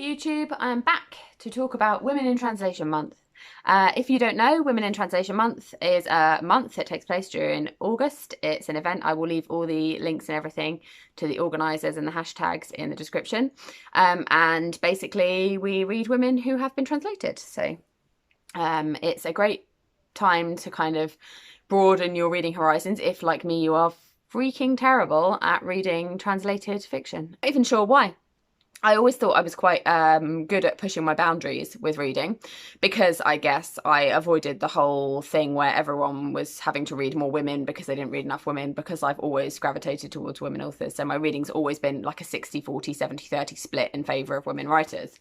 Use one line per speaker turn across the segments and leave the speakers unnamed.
YouTube, I'm back to talk about Women in Translation Month. If you don't know, Women in Translation Month is a month that takes place during August. It's an event. I will leave all the links and everything to the organisers and the hashtags in the description. And basically we read women who have been translated. So it's a great time to kind of broaden your reading horizons if, like me, you are freaking terrible at reading translated fiction. Not even sure why. I always thought I was quite good at pushing my boundaries with reading, because I guess I avoided the whole thing where everyone was having to read more women because they didn't read enough women, because I've always gravitated towards women authors. So my reading's always been like a 60-40, 70-30 split in favour of women writers.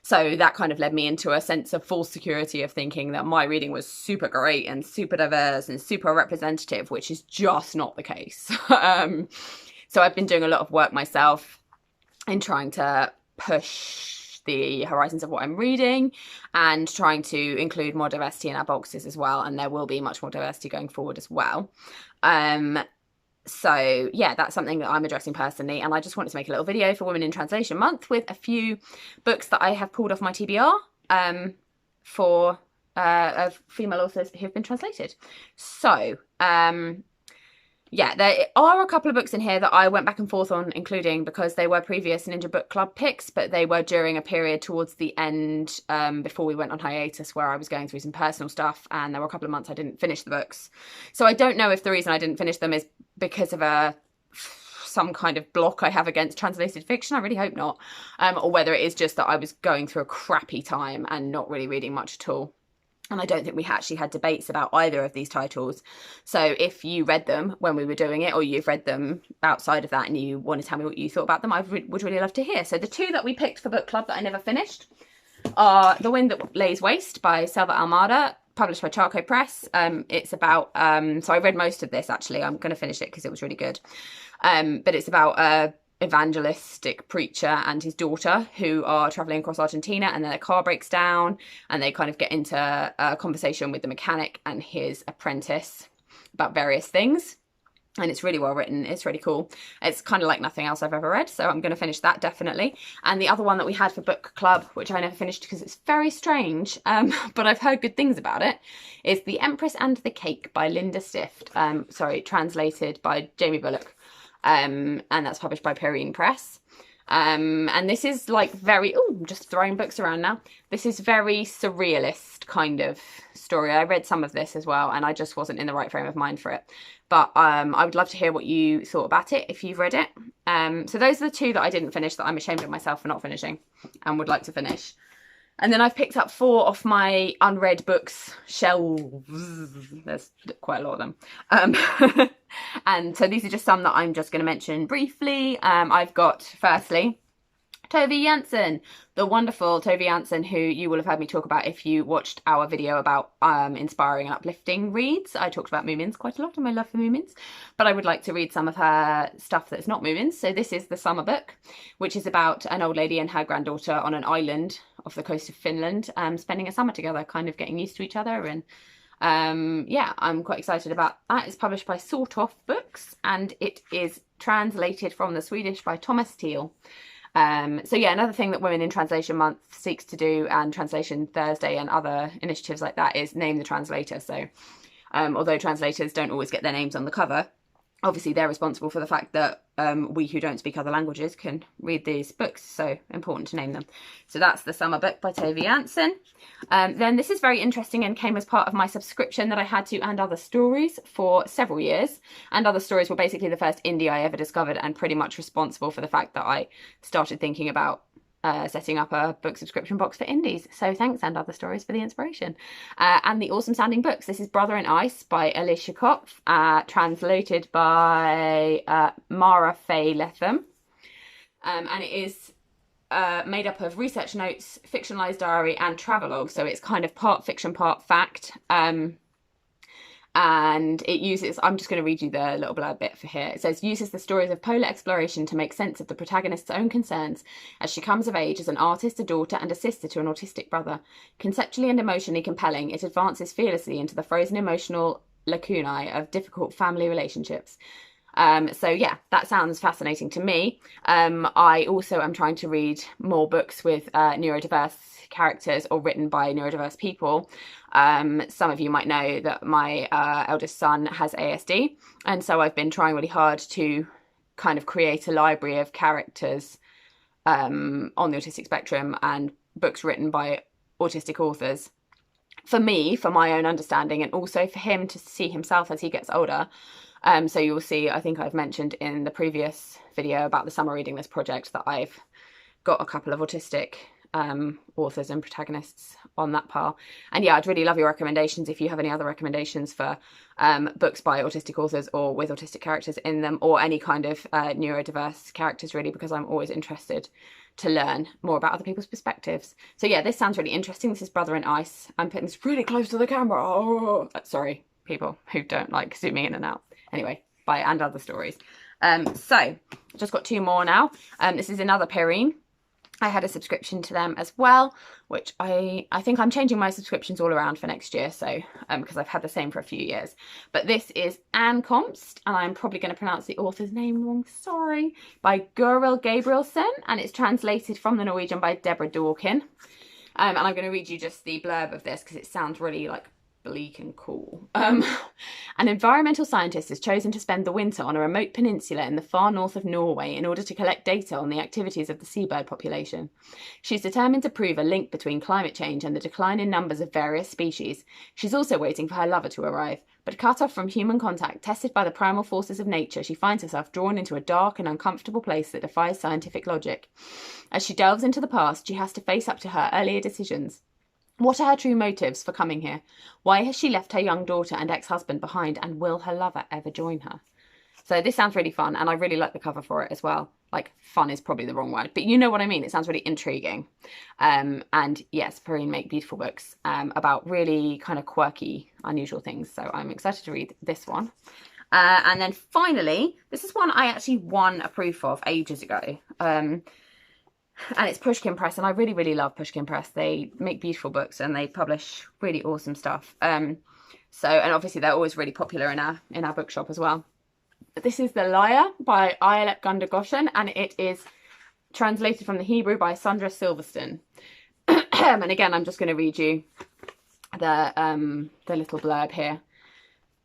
So that kind of led me into a sense of false security of thinking that my reading was super great and super diverse and super representative, which is just not the case. So I've been doing a lot of work myself in trying to push the horizons of what I'm reading and trying to include more diversity in our boxes as well. And there will be much more diversity going forward as well. So yeah, that's something that I'm addressing personally. And I just wanted to make a little video for Women in Translation Month with a few books that I have pulled off my TBR for female authors who have been translated. So yeah, there are a couple of books in here that I went back and forth on including because they were previous Ninja Book Club picks, but they were during a period towards the end before we went on hiatus where I was going through some personal stuff, and there were a couple of months I didn't finish the books. So I don't know if the reason I didn't finish them is because of some kind of block I have against translated fiction. I really hope not. Or whether it is just that I was going through a crappy time and not really reading much at all. And I don't think we actually had debates about either of these titles. So if you read them when we were doing it, or you've read them outside of that and you want to tell me what you thought about them, I would really love to hear. So the two that we picked for book club that I never finished are The Wind That Lays Waste by Selva Almada, published by Charco Press. It's about, so I read most of this actually. I'm going to finish it because it was really good. But it's about a evangelistic preacher and his daughter who are traveling across Argentina, and then their car breaks down and they kind of get into a conversation with the mechanic and his apprentice about various things. And it's really well written. It's really cool. It's kind of like nothing else I've ever read, so I'm going to finish that definitely. And the other one that we had for book club, which I never finished because it's very strange, but I've heard good things about it, is The Empress and the Cake by Linda Stift. Translated by Jamie Bullock. And that's published by Perrine Press. And this is like very, I'm just throwing books around now. This is very surrealist kind of story. I read some of this as well, and I just wasn't in the right frame of mind for it. But I would love to hear what you thought about it if you've read it. So those are the two that I didn't finish that I'm ashamed of myself for not finishing and would like to finish. And then I've picked up 4 off my unread books shelves. There's quite a lot of them. And so these are just some that I'm just going to mention briefly. I've got, firstly, Tove Jansson, the wonderful Tove Jansson, who you will have heard me talk about if you watched our video about inspiring and uplifting reads. I talked about Moomins quite a lot and my love for Moomins, but I would like to read some of her stuff that's not Moomins. So this is the summer book, which is about an old lady and her granddaughter on an island off the coast of Finland, spending a summer together, kind of getting used to each other. And yeah, I'm quite excited about that. It's published by Sort Off Books, and it is translated from the Swedish by Thomas Thiel. So yeah, another thing that Women in Translation Month seeks to do, and Translation Thursday and other initiatives like that, is name the translator. So although translators don't always get their names on the cover, obviously they're responsible for the fact that we who don't speak other languages can read these books, so important to name them. So that's the summer book by Tove Jansson. Then this is very interesting and came as part of my subscription that I had to And Other Stories for several years. And Other Stories were basically the first indie I ever discovered, and pretty much responsible for the fact that I started thinking about setting up a book subscription box for indies. So thanks And Other Stories for the inspiration. And the awesome sounding books. This is Brother in Ice by Alicia Kopf, translated by Faye Lethem. And it is made up of research notes, fictionalized diary and travelogue. So it's kind of part fiction, part fact. And it uses, I'm just going to read you the little blurb bit for here. It says, uses the stories of polar exploration to make sense of the protagonist's own concerns as she comes of age as an artist, a daughter and a sister to an autistic brother. Conceptually and emotionally compelling, it advances fearlessly into the frozen emotional lacunae of difficult family relationships. So yeah, that sounds fascinating to me. I also am trying to read more books with neurodiverse characters or written by neurodiverse people. Some of you might know that my eldest son has ASD, and so I've been trying really hard to kind of create a library of characters on the autistic spectrum and books written by autistic authors for me, for my own understanding, and also for him to see himself as he gets older. So you'll see, I think I've mentioned in the previous video about the summer reading list project that I've got a couple of autistic authors and protagonists on that pile. And yeah, I'd really love your recommendations if you have any other recommendations for books by autistic authors or with autistic characters in them, or any kind of neurodiverse characters really, because I'm always interested to learn more about other people's perspectives. So yeah, this sounds really interesting. This is Brother in Ice. I'm putting this really close to the camera. Oh, sorry, people who don't like zooming in and out. Anyway, bye, and other stories. So just got 2 more now. This is another Perrine. I had a subscription to them as well, which I think I'm changing my subscriptions all around for next year, so because I've had the same for a few years. But this is Anne Komst, and I'm probably going to pronounce the author's name wrong, sorry, by Gøril Gabrielsen, and it's translated from the Norwegian by Deborah Dawkin. And I'm going to read you just the blurb of this because it sounds really like bleak and cool. An environmental scientist has chosen to spend the winter on a remote peninsula in the far north of Norway in order to collect data on the activities of the seabird population. She's determined to prove a link between climate change and the decline in numbers of various species. She's also waiting for her lover to arrive, but cut off from human contact, tested by the primal forces of nature, she finds herself drawn into a dark and uncomfortable place that defies scientific logic. As she delves into the past, she has to face up to her earlier decisions. What are her true motives for coming here? Why has she left her young daughter and ex-husband behind, and will her lover ever join her? So this sounds really fun, and I really like the cover for it as well. Like, fun is probably the wrong word, but you know what I mean. It sounds really intriguing. And yes, Perrine make beautiful books about really kind of quirky, unusual things. So I'm excited to read this one. And then finally, this is one I actually won a proof of ages ago. And it's Pushkin Press, and I really, really love Pushkin Press. They make beautiful books and they publish really awesome stuff. And obviously they're always really popular in our bookshop as well. But this is The Liar by Ayelet Gundergoshen, and it is translated from the Hebrew by Sandra Silverstone. And again, I'm just going to read you the little blurb here.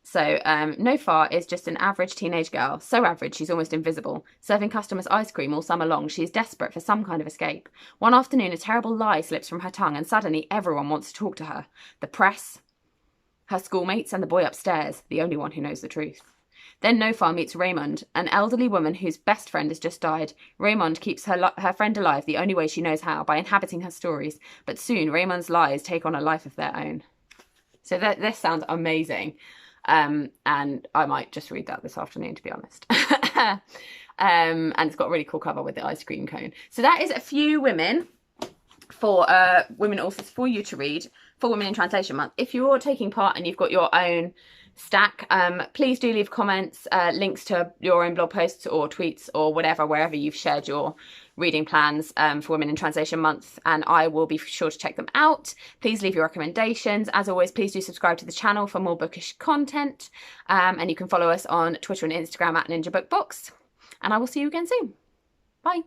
So, Nofar is just an average teenage girl. So average, she's almost invisible. Serving customers ice cream all summer long, she is desperate for some kind of escape. One afternoon, a terrible lie slips from her tongue, and suddenly everyone wants to talk to her. The press, her schoolmates, and the boy upstairs, the only one who knows the truth. Then Nofar meets Raymond, an elderly woman whose best friend has just died. Raymond keeps her friend alive the only way she knows how, by inhabiting her stories. But soon, Raymond's lies take on a life of their own. So this sounds amazing. And I might just read that this afternoon, to be honest. And it's got a really cool cover with the ice cream cone. So that is a few women for women authors for you to read for Women in Translation Month. If you're taking part and you've got your own stack, please do leave comments, links to your own blog posts or tweets or whatever, wherever you've shared your reading plans for Women in Translation Month, and I will be sure to check them out. Please leave your recommendations. As always, please do subscribe to the channel for more bookish content, and you can follow us on Twitter and Instagram at Ninja Book Box, and I will see you again soon. Bye.